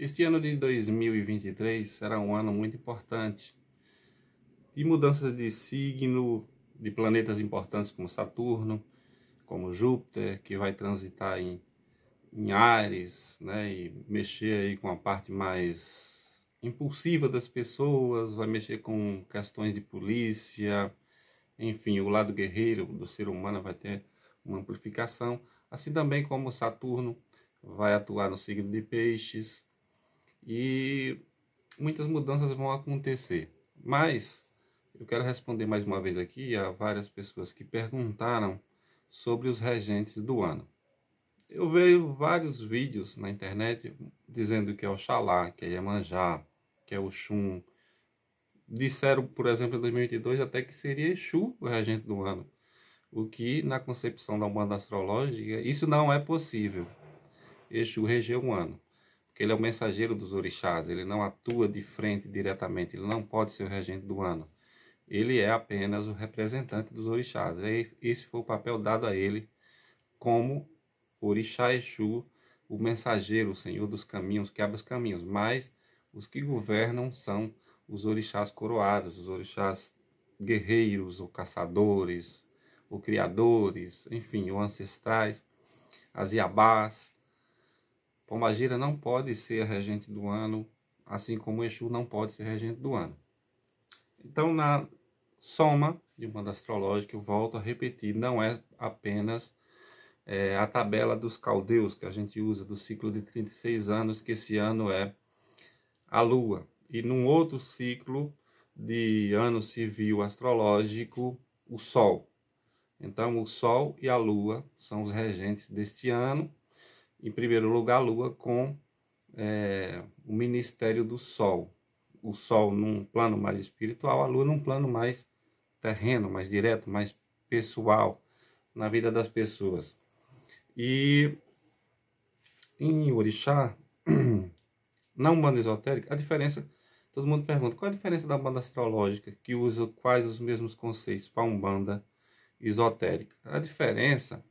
Este ano de 2023 será um ano muito importante, de mudanças de signo, de planetas importantes como Saturno, como Júpiter, que vai transitar em Áries, né, e mexer aí com a parte mais impulsiva das pessoas, vai mexer com questões de polícia, enfim, o lado guerreiro do ser humano vai ter uma amplificação, assim também como Saturno vai atuar no signo de Peixes, e muitas mudanças vão acontecer. Mas eu quero responder mais uma vez aqui a várias pessoas que perguntaram sobre os regentes do ano. Eu vejo vários vídeos na internet dizendo que é Oxalá, que é Iemanjá, que é Oxum. Disseram, por exemplo, em 2022 até que seria Exu o regente do ano. O que, na concepção da Umbanda astrológica, isso não é possível. Exu reger um ano. Porque ele é o mensageiro dos orixás, ele não atua de frente diretamente, ele não pode ser o regente do ano. Ele é apenas o representante dos orixás. Esse foi o papel dado a ele como orixá Exu, o mensageiro, o senhor dos caminhos, que abre os caminhos. Mas os que governam são os orixás coroados, os orixás guerreiros, ou caçadores, ou criadores, enfim, ou ancestrais, as iabás. Pombagira não pode ser regente do ano, assim como Exu não pode ser regente do ano. Então, na soma de Umbanda astrológica, eu volto a repetir, não é apenas a tabela dos caldeus que a gente usa do ciclo de 36 anos, que esse ano é a Lua. E num outro ciclo de ano civil astrológico, o Sol. Então, o Sol e a Lua são os regentes deste ano. Em primeiro lugar, a Lua com o ministério do Sol. O Sol num plano mais espiritual, a Lua num plano mais terreno, mais direto, mais pessoal, na vida das pessoas. E em Orixá, na Umbanda esotérica, a diferença, todo mundo pergunta, qual é a diferença da Umbanda astrológica, que usa quais os mesmos conceitos para a Umbanda esotérica? A diferença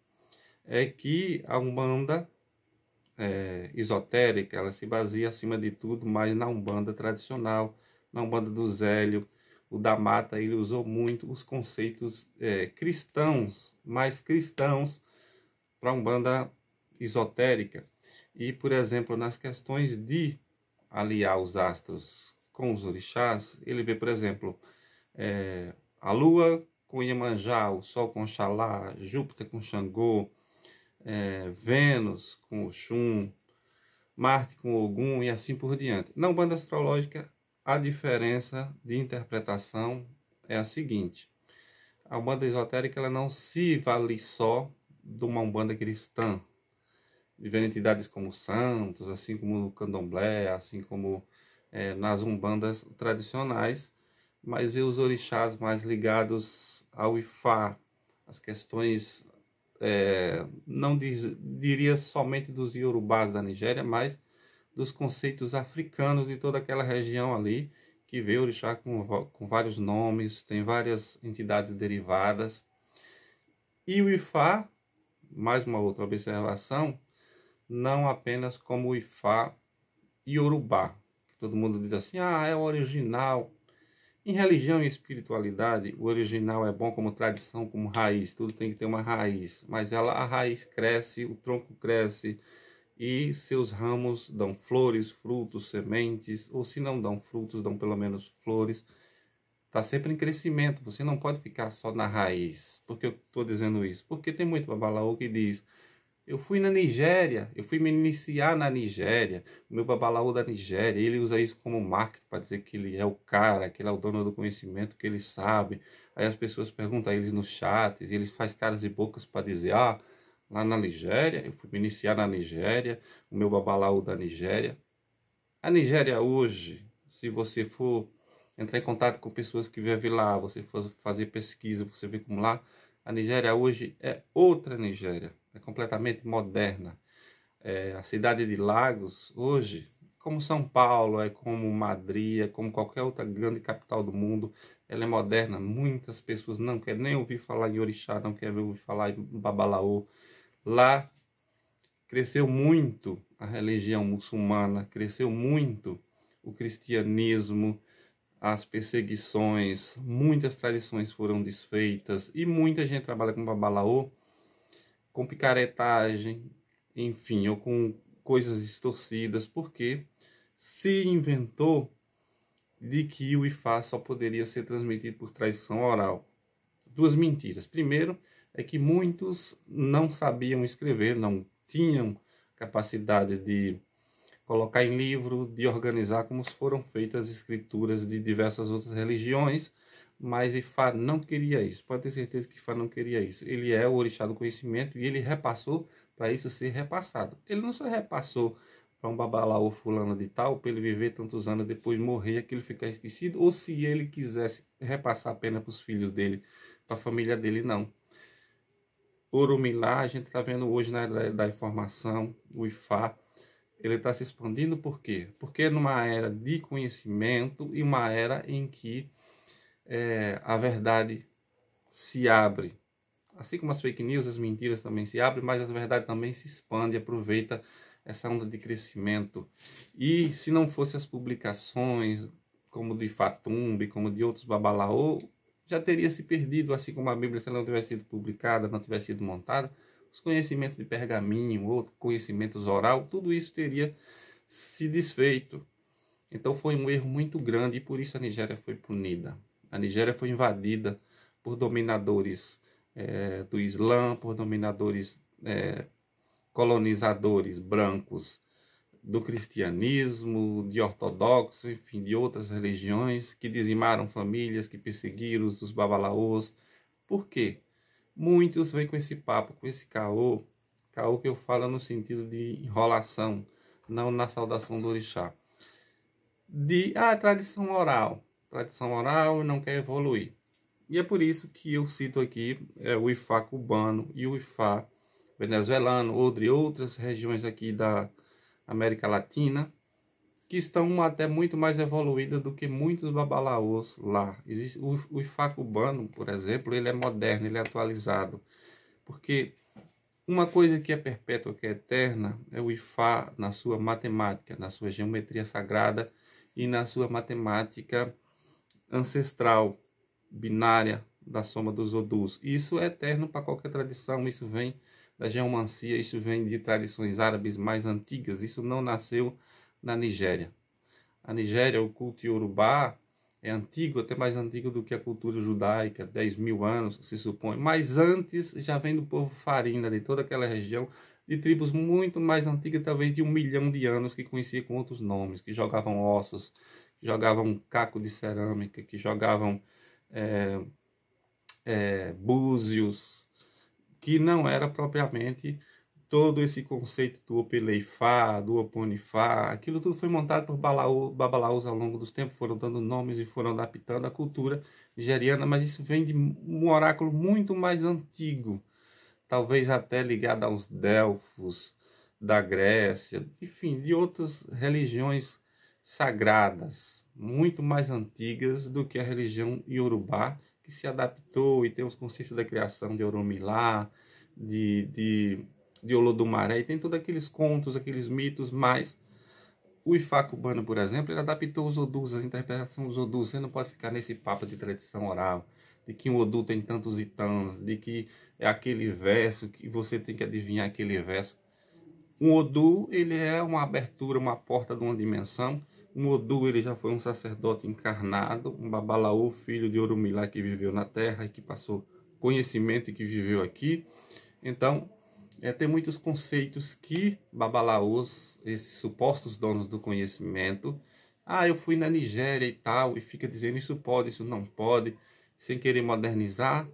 é que a Umbanda esotérica, ela se baseia acima de tudo mais na Umbanda tradicional, na Umbanda do Zélio. O da Mata, ele usou muito os conceitos cristãos, mais cristãos, para a Umbanda esotérica. E, por exemplo, nas questões de aliar os astros com os orixás, ele vê, por exemplo, a Lua com Iemanjá, o Sol com Oxalá, Júpiter com Xangô, Vênus com Oxum, Marte com Ogum e assim por diante. Na Umbanda astrológica, a diferença de interpretação é a seguinte: a Umbanda esotérica ela não se vale só de uma Umbanda cristã, de ver entidades como santos, assim como no candomblé, assim como nas umbandas tradicionais, mas vê os orixás mais ligados ao Ifá, as questões não diria somente dos iorubás da Nigéria, mas dos conceitos africanos de toda aquela região ali, que vê o orixá com vários nomes, tem várias entidades derivadas. E o Ifá, mais uma outra observação, não apenas como o Ifá iorubá, que todo mundo diz assim, é o original. Em religião e espiritualidade, o original é bom como tradição, como raiz, tudo tem que ter uma raiz, mas a raiz cresce, o tronco cresce e seus ramos dão flores, frutos, sementes, ou se não dão frutos, dão pelo menos flores. Está sempre em crescimento, você não pode ficar só na raiz. Por que eu estou dizendo isso? Porque tem muito babalaô que diz, eu fui na Nigéria, eu fui me iniciar na Nigéria, o meu babalaô da Nigéria, ele usa isso como marketing para dizer que ele é o cara, que ele é o dono do conhecimento, que ele sabe. Aí as pessoas perguntam a eles nos chats, e eles fazem caras e bocas para dizer, lá na Nigéria, eu fui me iniciar na Nigéria, o meu babalaô da Nigéria. A Nigéria hoje, se você for entrar em contato com pessoas que vivem lá, você for fazer pesquisa, você vê como lá, a Nigéria hoje é outra Nigéria, é completamente moderna. A cidade de Lagos hoje, como São Paulo, é como Madrid, é como qualquer outra grande capital do mundo, ela é moderna. Muitas pessoas não querem nem ouvir falar em orixá, não querem ouvir falar em babalaô. Lá cresceu muito a religião muçulmana, cresceu muito o cristianismo, as perseguições, muitas tradições foram desfeitas e muita gente trabalha com babalaô, com picaretagem, enfim, ou com coisas distorcidas, porque se inventou de que o Ifá só poderia ser transmitido por tradição oral. Duas mentiras. Primeiro, é que muitos não sabiam escrever, não tinham capacidade de colocar em livro, de organizar como foram feitas as escrituras de diversas outras religiões, mas Ifá não queria isso. Pode ter certeza que Ifá não queria isso. Ele é o orixá do conhecimento e ele repassou para isso ser repassado. Ele não só repassou para um babalaô fulano de tal, para ele viver tantos anos depois morrer, aquilo ficar esquecido, ou se ele quisesse repassar apenas para os filhos dele, para a família dele, não. Orumilá, a gente está vendo hoje na era da informação, o Ifá, ele está se expandindo por quê? Porque é numa era de conhecimento e uma era em que a verdade se abre. Assim como as fake news, as mentiras também se abrem, mas a verdade também se expande, aproveita essa onda de crescimento. E se não fosse as publicações, como de Fatumbi, como de outros babalaô, já teria se perdido, assim como a Bíblia, se ela não tivesse sido publicada, não tivesse sido montada, os conhecimentos de pergaminho, ou conhecimentos oral, tudo isso teria se desfeito. Então foi um erro muito grande e por isso a Nigéria foi punida. A Nigéria foi invadida por dominadores do Islã, por dominadores colonizadores brancos do cristianismo, de ortodoxos, enfim, de outras religiões, que dizimaram famílias, que perseguiram os babalaôs. Por quê? Muitos vêm com esse papo, com esse caô que eu falo no sentido de enrolação, não na saudação do orixá. De tradição oral não quer evoluir. E é por isso que eu cito aqui o Ifá cubano e o Ifá venezuelano, ou de outras regiões aqui da América Latina, que estão até muito mais evoluídas do que muitos babalaôs lá. Existe o Ifá cubano, por exemplo, ele é moderno, ele é atualizado. Porque uma coisa que é perpétua, que é eterna, é o Ifá na sua matemática, na sua geometria sagrada e na sua matemática ancestral, binária, da soma dos Odus. Isso é eterno para qualquer tradição, isso vem da geomancia, isso vem de tradições árabes mais antigas, isso não nasceu na Nigéria. A Nigéria, o culto iorubá, é antigo, até mais antigo do que a cultura judaica, 10 mil anos, se supõe. Mas antes já vem do povo Farina, de toda aquela região, de tribos muito mais antigas, talvez de 1 milhão de anos, que conhecia com outros nomes, que jogavam ossos, que jogavam caco de cerâmica, que jogavam búzios, que não era propriamente todo esse conceito do Opeleifá, do Oponifá. Aquilo tudo foi montado por babalaôs ao longo dos tempos, foram dando nomes e foram adaptando a cultura nigeriana, mas isso vem de um oráculo muito mais antigo, talvez até ligado aos Delfos da Grécia, enfim, de outras religiões sagradas, muito mais antigas do que a religião iorubá, que se adaptou e tem os conceitos da criação de Orumilá, de Olodumaré, e tem todos aqueles contos, aqueles mitos, mas o Ifá cubano, por exemplo, ele adaptou os Odus, a interpretação dos Odus. Você não pode ficar nesse papo de tradição oral, de que um Odu tem tantos itãs, de que é aquele verso, que você tem que adivinhar aquele verso. Um Odu, ele é uma abertura, uma porta de uma dimensão. Um Odu, ele já foi um sacerdote encarnado, um babalaô, filho de Orumilá, que viveu na terra e que passou conhecimento e que viveu aqui. Então, tem muitos conceitos que babalaôs, esses supostos donos do conhecimento, eu fui na Nigéria e tal, e fica dizendo isso pode, isso não pode, sem querer modernizar,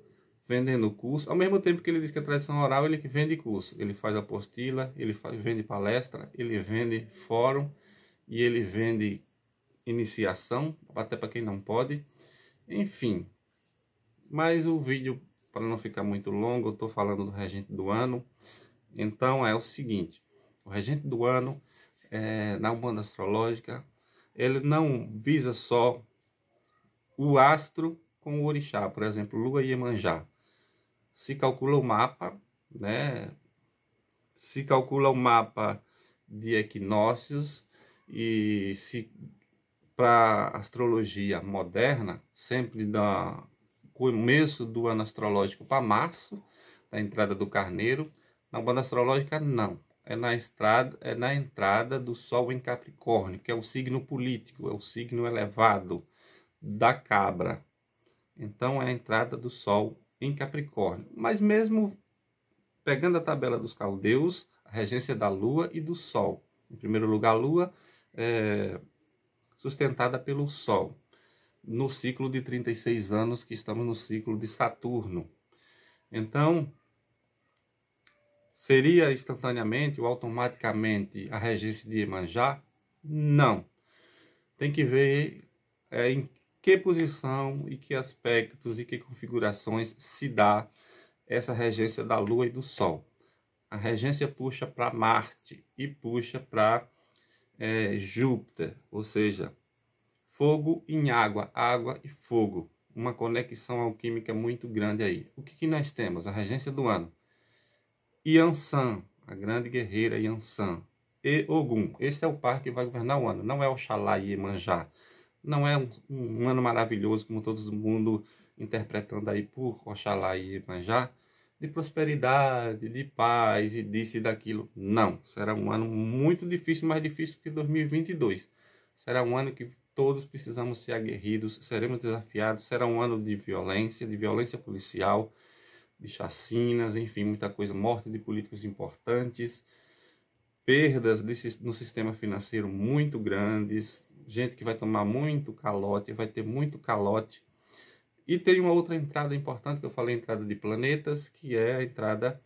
vendendo curso. Ao mesmo tempo que ele diz que a tradição oral, ele que vende curso, ele faz apostila, ele vende palestra, ele vende fórum, e ele vende iniciação, até para quem não pode, enfim. Mas o vídeo, para não ficar muito longo, eu estou falando do regente do ano. Então é o seguinte, o regente do ano, na Umbanda Astrológica, ele não visa só o astro com o orixá, por exemplo, Lua e Iemanjá. Se calcula o mapa, né, se calcula o mapa de equinócios e se para astrologia moderna, sempre da começo do ano astrológico para março, da entrada do carneiro. Na banda astrológica, não. É na entrada do Sol em Capricórnio, que é o signo político, é o signo elevado da cabra. Então, é a entrada do Sol em Capricórnio. Mas mesmo pegando a tabela dos caldeus, a regência da Lua e do Sol. Em primeiro lugar, a Lua é sustentada pelo Sol, no ciclo de 36 anos que estamos no ciclo de Saturno. Então, seria instantaneamente ou automaticamente a regência de Iemanjá? Não. Tem que ver em que posição e que aspectos e que configurações se dá essa regência da Lua e do Sol. A regência puxa para Marte e puxa para Júpiter, ou seja, fogo em água, água e fogo. Uma conexão alquímica muito grande aí. O que nós temos? A regência do ano. Yansan, a grande guerreira Yansan. E Ogum. Este é o par que vai governar o ano. Não é Oxalá e Iemanjá. Não é um ano maravilhoso, como todo mundo interpretando aí por Oxalá e Iemanjá, de prosperidade, de paz e disso e daquilo. Não. Será um ano muito difícil, mais difícil que 2022. Será um ano que todos precisamos ser aguerridos, seremos desafiados. Será um ano de violência policial, de chacinas, enfim, muita coisa, morte de políticos importantes, perdas no sistema financeiro muito grandes, gente que vai tomar muito calote, vai ter muito calote. E tem uma outra entrada importante, que eu falei, a entrada de planetas, que é a entrada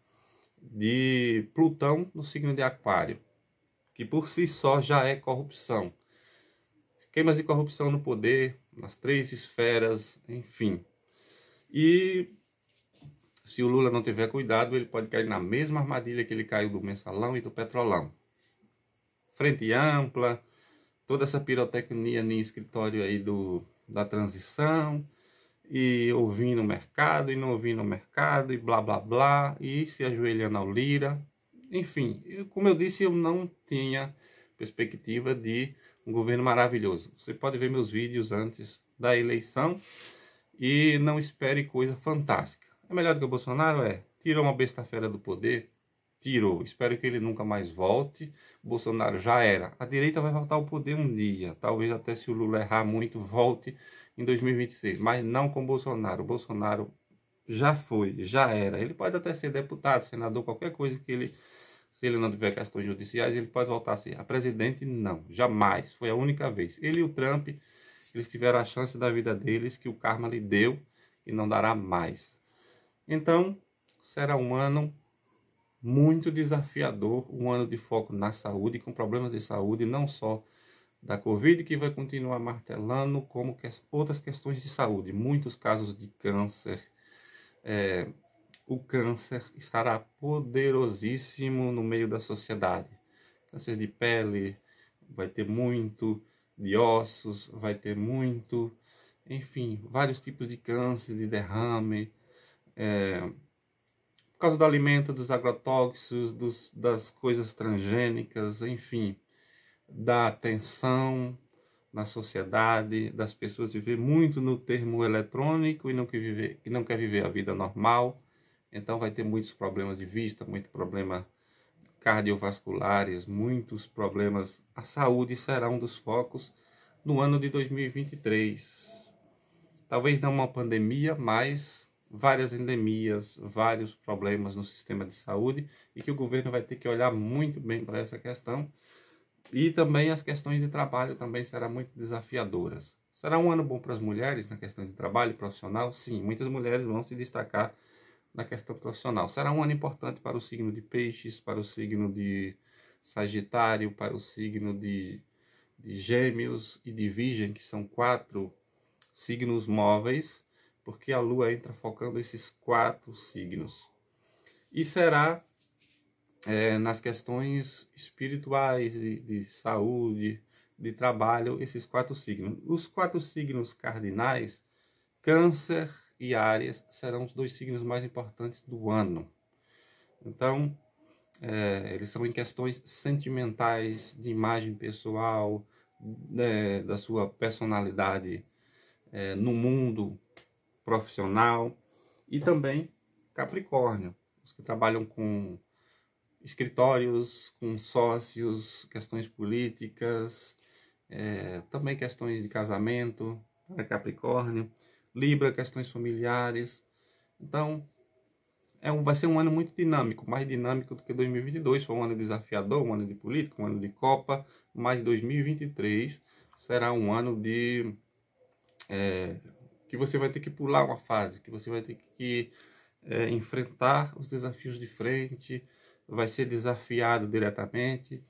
de Plutão no signo de Aquário, que por si só já é corrupção. Esquemas de corrupção no poder, nas 3 esferas, enfim. E se o Lula não tiver cuidado, ele pode cair na mesma armadilha que ele caiu do mensalão e do petrolão. Frente ampla, toda essa pirotecnia no escritório aí da transição, e ouvindo o mercado, e não ouvindo o mercado, e blá blá blá, e se ajoelhando ao Lira. Enfim, como eu disse, eu não tinha perspectiva de um governo maravilhoso. Você pode ver meus vídeos antes da eleição e não espere coisa fantástica. É melhor do que o Bolsonaro? Tirou uma besta-fera do poder? Tirou. Espero que ele nunca mais volte. O Bolsonaro já era. A direita vai voltar ao poder um dia. Talvez até, se o Lula errar muito, volte em 2026. Mas não com o Bolsonaro. O Bolsonaro já foi, já era. Ele pode até ser deputado, senador, qualquer coisa que ele... Se ele não tiver questões judiciais, ele pode voltar a ser. A presidente, não. Jamais. Foi a única vez. Ele e o Trump, eles tiveram a chance da vida deles, que o karma lhe deu, e não dará mais. Então, será um ano muito desafiador, um ano de foco na saúde, com problemas de saúde, não só da Covid, que vai continuar martelando, como outras questões de saúde. Muitos casos de câncer. O câncer estará poderosíssimo no meio da sociedade. Câncer de pele, vai ter muito, de ossos, vai ter muito, enfim, vários tipos de câncer, de derrame, por causa do alimento, dos agrotóxicos, das coisas transgênicas, enfim, da tensão na sociedade, das pessoas viver muito no termo eletrônico e não quer viver a vida normal. Então vai ter muitos problemas de vista, muito problema cardiovasculares, muitos problemas. A saúde será um dos focos no ano de 2023. Talvez não uma pandemia, mas várias endemias, vários problemas no sistema de saúde, e que o governo vai ter que olhar muito bem para essa questão. E também as questões de trabalho também serão muito desafiadoras. Será um ano bom para as mulheres na questão de trabalho profissional? Sim, muitas mulheres vão se destacar na questão profissional. Será um ano importante para o signo de Peixes, para o signo de Sagitário, para o signo de Gêmeos e de Virgem, que são 4 signos móveis, porque a Lua entra focando esses 4 signos. E será nas questões espirituais, de saúde, de trabalho, esses 4 signos. Os 4 signos cardinais, Câncer e Áries, serão os 2 signos mais importantes do ano. Então, eles são em questões sentimentais, de imagem pessoal, né, da sua personalidade no mundo profissional, e também Capricórnio, os que trabalham com escritórios, com sócios, questões políticas, também questões de casamento, para Capricórnio, Libra, questões familiares. Então, vai ser um ano muito dinâmico, mais dinâmico do que 2022, foi um ano desafiador, um ano de política, um ano de Copa, mas 2023 será um ano de que você vai ter que pular uma fase, que você vai ter que enfrentar os desafios de frente, vai ser desafiado diretamente.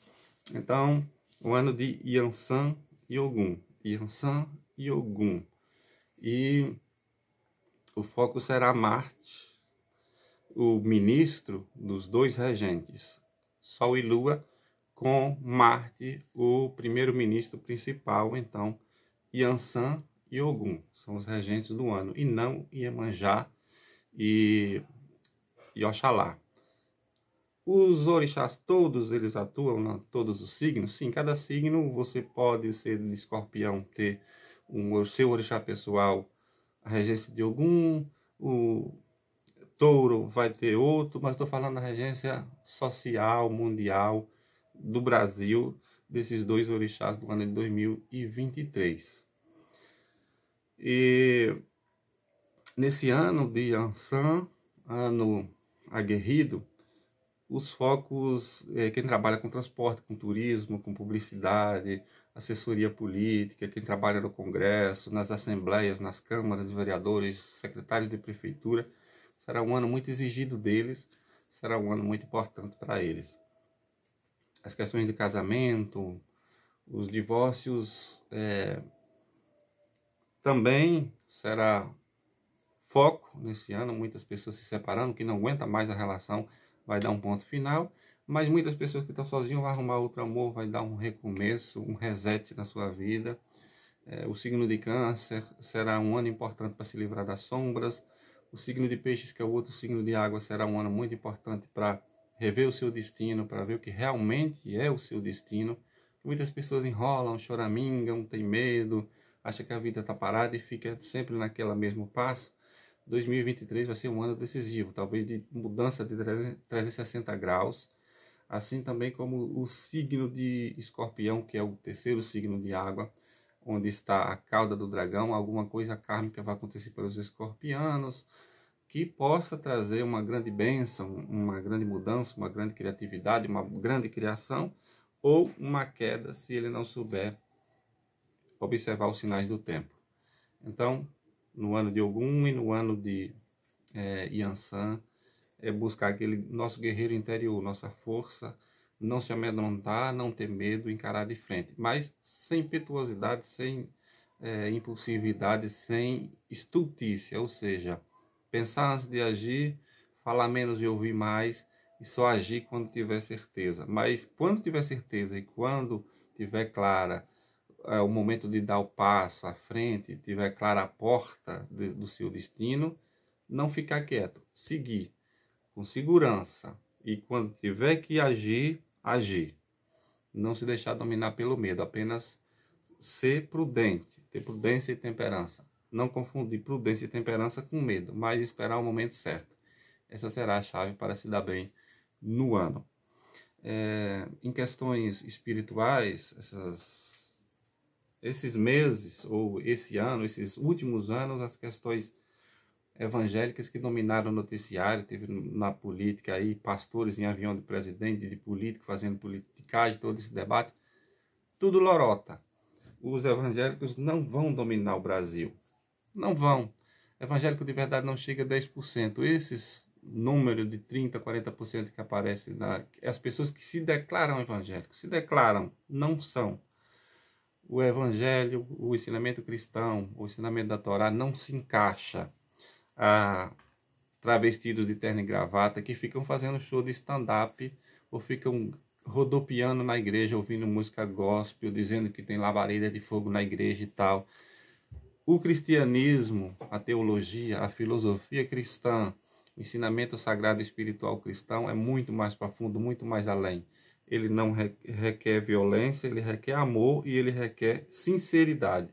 Então, o ano de Yansan e Ogum. Yansan e Ogum. E o foco será Marte, o ministro dos dois regentes, Sol e Lua, com Marte, o primeiro-ministro principal. Então, Yansan e Ogum são os regentes do ano, e não Iemanjá e Oxalá. Os orixás, todos eles atuam em todos os signos? Sim, cada signo você pode ser de Escorpião, ter o seu orixá pessoal, a regência de Ogum, o Touro vai ter outro, mas estou falando da regência social, mundial, do Brasil, desses dois orixás do ano de 2023. E nesse ano de Yansan, ano aguerrido, os focos, quem trabalha com transporte, com turismo, com publicidade, assessoria política, quem trabalha no Congresso, nas assembleias, nas câmaras de vereadores, secretários de prefeitura, será um ano muito exigido deles, será um ano muito importante para eles. As questões de casamento, os divórcios, também será foco nesse ano, muitas pessoas se separando, que não aguenta mais a relação, vai dar um ponto final, mas muitas pessoas que estão sozinhas vão arrumar outro amor, vai dar um recomeço, um reset na sua vida. O signo de Câncer será um ano importante para se livrar das sombras. O signo de Peixes, que é o outro signo de água, será um ano muito importante para rever o seu destino, para ver o que realmente é o seu destino. Muitas pessoas enrolam, choramingam, têm medo, acham que a vida está parada e fica sempre naquele mesmo passo. 2023 vai ser um ano decisivo, talvez de mudança de 360 graus, assim também como o signo de Escorpião, que é o terceiro signo de água, onde está a cauda do dragão. Alguma coisa kármica vai acontecer para os escorpianos, que possa trazer uma grande bênção, uma grande mudança, uma grande criatividade, uma grande criação, ou uma queda, se ele não souber observar os sinais do tempo. Então, no ano de Ogum e no ano de Yansan, buscar aquele nosso guerreiro interior, nossa força, não se amedrontar, não ter medo, encarar de frente, mas sem impetuosidade, sem impulsividade, sem estultícia, ou seja, pensar antes de agir, falar menos e ouvir mais, e só agir quando tiver certeza. Mas quando tiver certeza e quando tiver clara o momento de dar o passo à frente, tiver clara a porta do seu destino, não ficar quieto, seguir com segurança, e quando tiver que agir, agir. Não se deixar dominar pelo medo, apenas ser prudente, ter prudência e temperança. Não confundir prudência e temperança com medo, mas esperar o momento certo. Essa será a chave para se dar bem no ano. Em questões espirituais, esses meses, ou esse ano, esses últimos anos, as questões evangélicas que dominaram o noticiário, teve na política aí pastores em avião de presidente, de político, fazendo politicagem, todo esse debate, tudo lorota. Os evangélicos não vão dominar o Brasil, não vão. Evangélico de verdade não chega a 10%. Esses números de 30%, 40% que aparecem, as pessoas que se declaram evangélicos, se declaram, não são. O evangelho, o ensinamento cristão, o ensinamento da Torá não se encaixa a travestidos de terno e gravata que ficam fazendo show de stand-up ou ficam rodopiando na igreja, ouvindo música gospel, dizendo que tem labareda de fogo na igreja e tal. O cristianismo, a teologia, a filosofia cristã, O ensinamento sagrado espiritual cristão é muito mais profundo, muito mais além. Ele não requer violência, ele requer amor e ele requer sinceridade.